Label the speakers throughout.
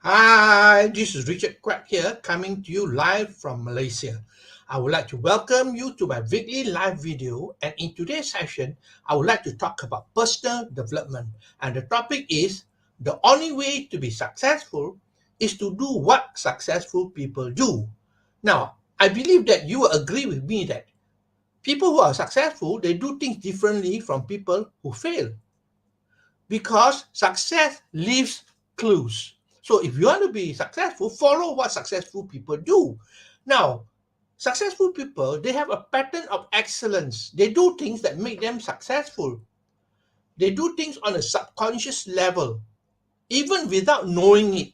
Speaker 1: Hi, this is Richard Quack here, coming to you live from Malaysia. I would like to welcome you to my weekly live video, and in today's session, I would like to talk about personal development. And the topic is the only way to be successful is to do what successful people do. Now, I believe that you will agree with me that people who are successful, they do things differently from people who fail because success leaves clues. So if you want to be successful, follow what successful people do. Now, successful people, they have a pattern of excellence. They do things that make them successful. They do things on a subconscious level, even without knowing it,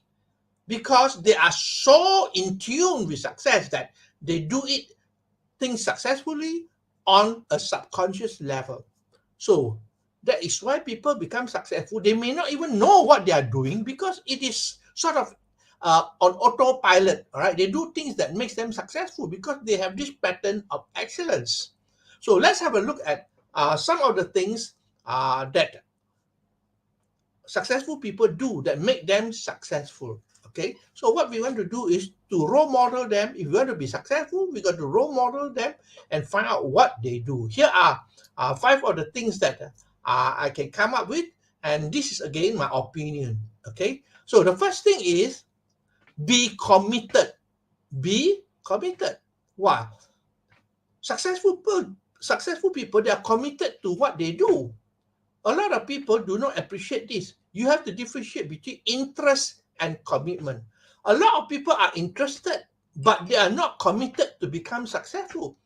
Speaker 1: because they are so in tune with success that they do it things successfully on a subconscious level. So that is why people become successful. They may not even know what they are doing because it is sort of on autopilot. All right, they do things that makes them successful because they have this pattern of excellence. So let's have a look at some of the things that successful people do that make them successful. Okay, so what we want to do is to role model them. If we want to be successful, we got to role model them and find out what they do. Here are five of the things that I can come up with, and this is again my opinion. Okay, so the first thing is be committed. Be committed. Wow, successful people, they are committed to what they do. A lot of people do not appreciate this. You have to differentiate between interest and commitment. A lot of people are interested, but they are not committed to become successful.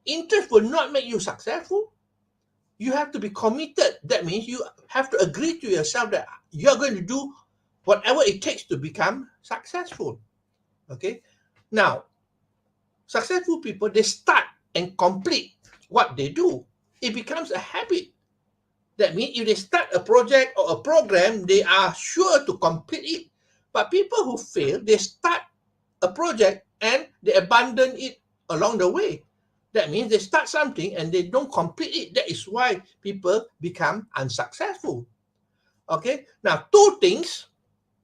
Speaker 1: Interest will not make you successful. You have to be committed. That means you have to agree to yourself that you're going to do whatever it takes to become successful. Okay. Now, successful people, they start and complete what they do. It becomes a habit. That means if they start a project or a program, they are sure to complete it. But people who fail, they start a project and they abandon it along the way. That means they start something and they don't complete it. That is why people become unsuccessful. Okay. Now, two things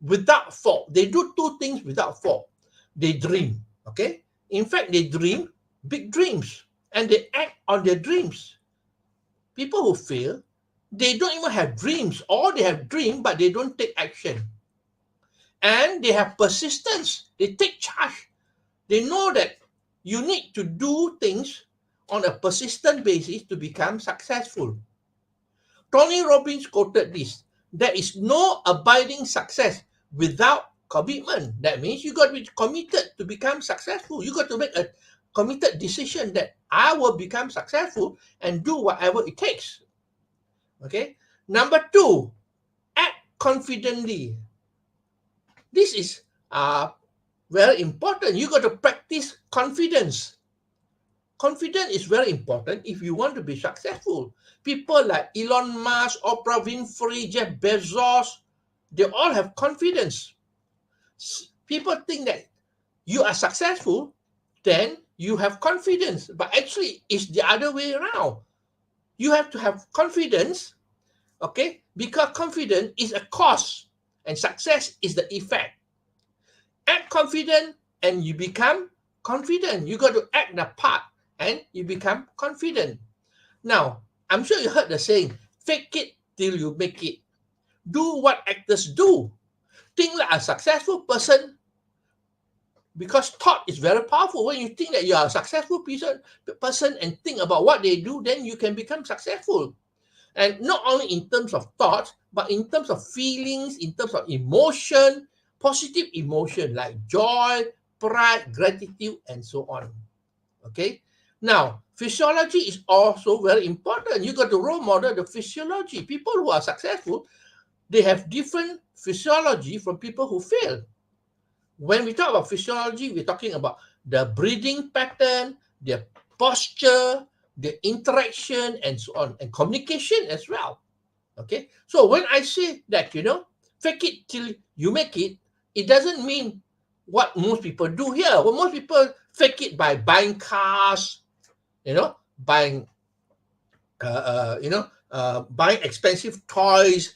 Speaker 1: without fault. They do two things without fault. They dream. Okay. In fact, they dream big dreams and they act on their dreams. People who fail, they don't even have dreams, or they have dreams but they don't take action. And they have persistence. They take charge. They know that you need to do things on a persistent basis to become successful. Tony Robbins quoted this: there is no abiding success without commitment. That means you got to be committed to become successful. You got to make a committed decision that I will become successful and do whatever it takes. Okay. Number two, act confidently. This is very important. You got to practice confidence. Confidence is very important if you want to be successful. People like Elon Musk, Oprah Winfrey, Jeff Bezos, they all have confidence. People think that you are successful, then you have confidence. But actually, it's the other way around. You have to have confidence, okay? Because confidence is a cause and success is the effect. Act confident and you become confident. You got to act the part and you become confident. Now, I'm sure you heard the saying, fake it till you make it. Do what actors do. Think like a successful person, because thought is very powerful. When you think that you are a successful person and think about what they do, then you can become successful. And not only in terms of thoughts, but in terms of feelings, in terms of emotion, positive emotion like joy, pride, gratitude, and so on. Okay. Now, physiology is also very important. You got to role model the physiology. People who are successful, they have different physiology from people who fail. When we talk about physiology, we're talking about the breathing pattern, their posture, the interaction, and so on, and communication as well. Okay. So when I say that, fake it till you make it, it doesn't mean what most people do here. Well, most people fake it by buying cars, buying, buying expensive toys,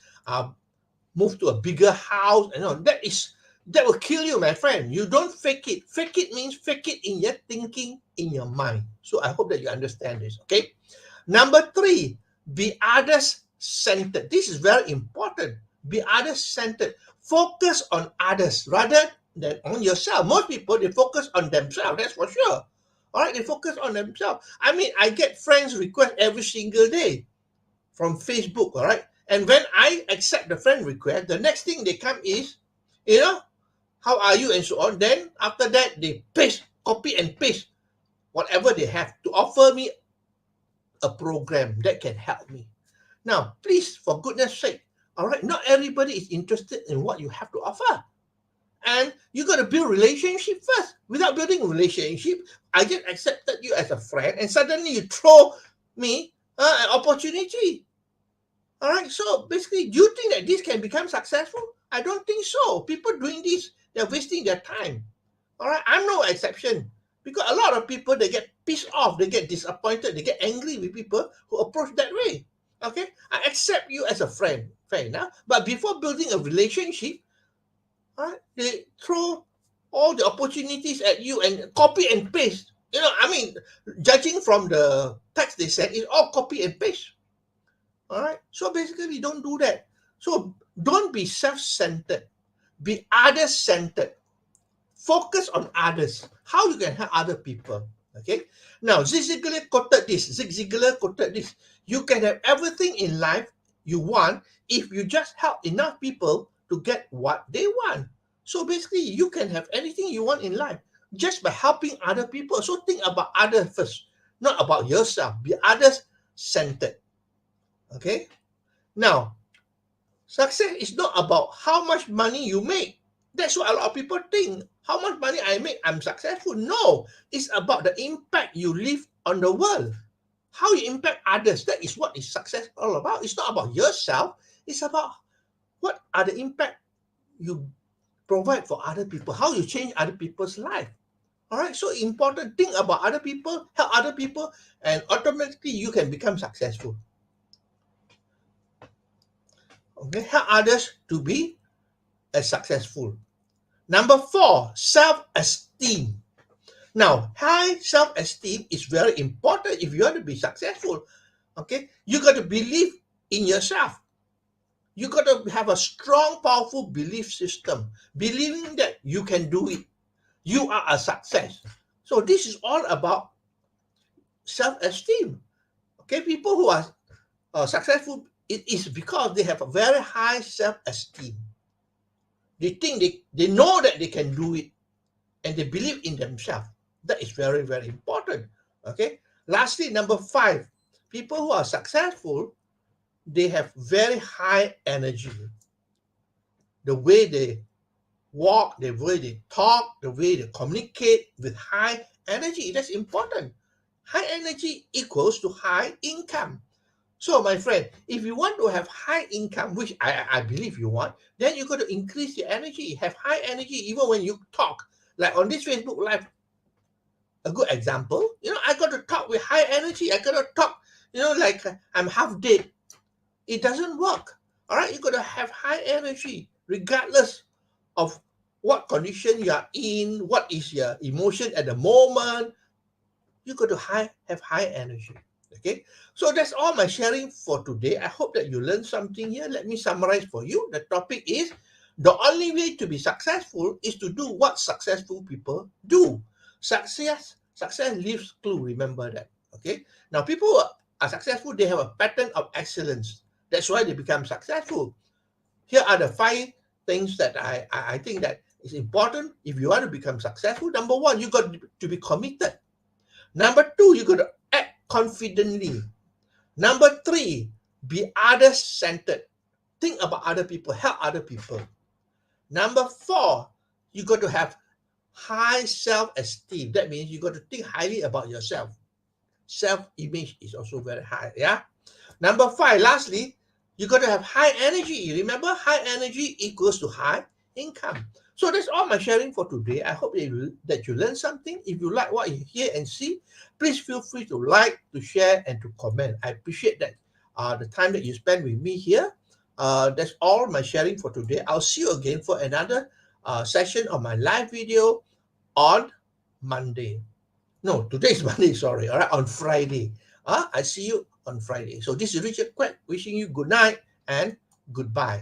Speaker 1: move to a bigger house. That is That will kill you, my friend. You don't fake it. Fake it means fake it in your thinking, in your mind. So I hope that you understand this, okay? Number 3, be others-centered. This is very important. Be others-centered. Focus on others rather than on yourself. Most people, they focus on themselves, that's for sure. All right, they focus on themselves. I mean, I get friends request every single day from Facebook, all right? And when I accept the friend request, the next thing they come is, how are you and so on. Then after that, they copy and paste whatever they have to offer me a program that can help me. Now, please, for goodness sake, all right, not everybody is interested in what you have to offer. And you got to build relationship first. Without building a relationship, I just accepted you as a friend, and suddenly you throw me an opportunity. All right, so basically, do you think that this can become successful? I don't think so. People doing this, they're wasting their time. All right, I'm no exception. Because a lot of people, they get pissed off, they get disappointed, they get angry with people who approach that way. Okay, I accept you as a friend, fair enough. But before building a relationship, they throw all the opportunities at you and copy and paste. I mean, judging from the text they sent, it's all copy and paste. All right, so basically, don't do that. So don't be self-centered, be others-centered. Focus on others, how you can help other people. Okay, now Zig Ziglar quoted this: you can have everything in life you want if you just help enough people to get what they want. So basically, you can have anything you want in life just by helping other people. So think about others first, not about yourself. Be others centered. Okay, now success is not about how much money you make. That's what a lot of people think. How much money I make, I'm successful. No, it's about the impact you leave on the world. How you impact others. That is what is success all about. It's not about yourself. It's about what are the impact you provide for other people. How you change other people's life. All right, so important. Think about other people, help other people, and automatically you can become successful. Okay, help others to be as successful. Number 4, self-esteem. Now, high self-esteem is very important if you want to be successful. Okay, you got to believe in yourself. You got to have a strong, powerful belief system, believing that you can do it. You are a success. So this is all about self-esteem. Okay, people who are successful, it is because they have a very high self-esteem. They think they know that they can do it, and they believe in themselves. That is very, very important. Okay. Lastly, number 5, people who are successful, they have very high energy. The way they walk, the way they talk, the way they communicate with high energy, that's important. High energy equals to high income. So, my friend, if you want to have high income, which I believe you want, then you got to increase your energy, have high energy even when you talk. Like on this Facebook Live, a good example, I got to talk with high energy. I got to talk, like I'm half dead. It doesn't work. All right, you got to have high energy regardless of what condition you are in, what is your emotion at the moment. You got to have high energy. Okay, so that's all my sharing for today. I hope that you learned something here. Let me summarize for you. The topic is the only way to be successful is to do what successful people do. Success leaves clue. Remember that. Okay. Now, people who are successful, they have a pattern of excellence. That's why they become successful. Here are the 5 things that I think that is important if you want to become successful. Number 1, you got to be committed. Number 2, you got to act confidently. Number 3, be others-centered. Think about other people, help other people. Number 4, you got to have high self-esteem. That means you got to think highly about yourself. Self-image is also very high. Yeah. Number 5, lastly, you got to have high energy. Remember, high energy equals to high income. So that's all my sharing for today. I hope that you learned something. If you like what you hear and see, please feel free to like, to share, and to comment. I appreciate that the time that you spend with me here. That's all my sharing for today. I'll see you again for another session of my live video on Monday. No, today is Monday, sorry. All right, on Friday. I see you on Friday. So this is Richard Quek wishing you good night and goodbye.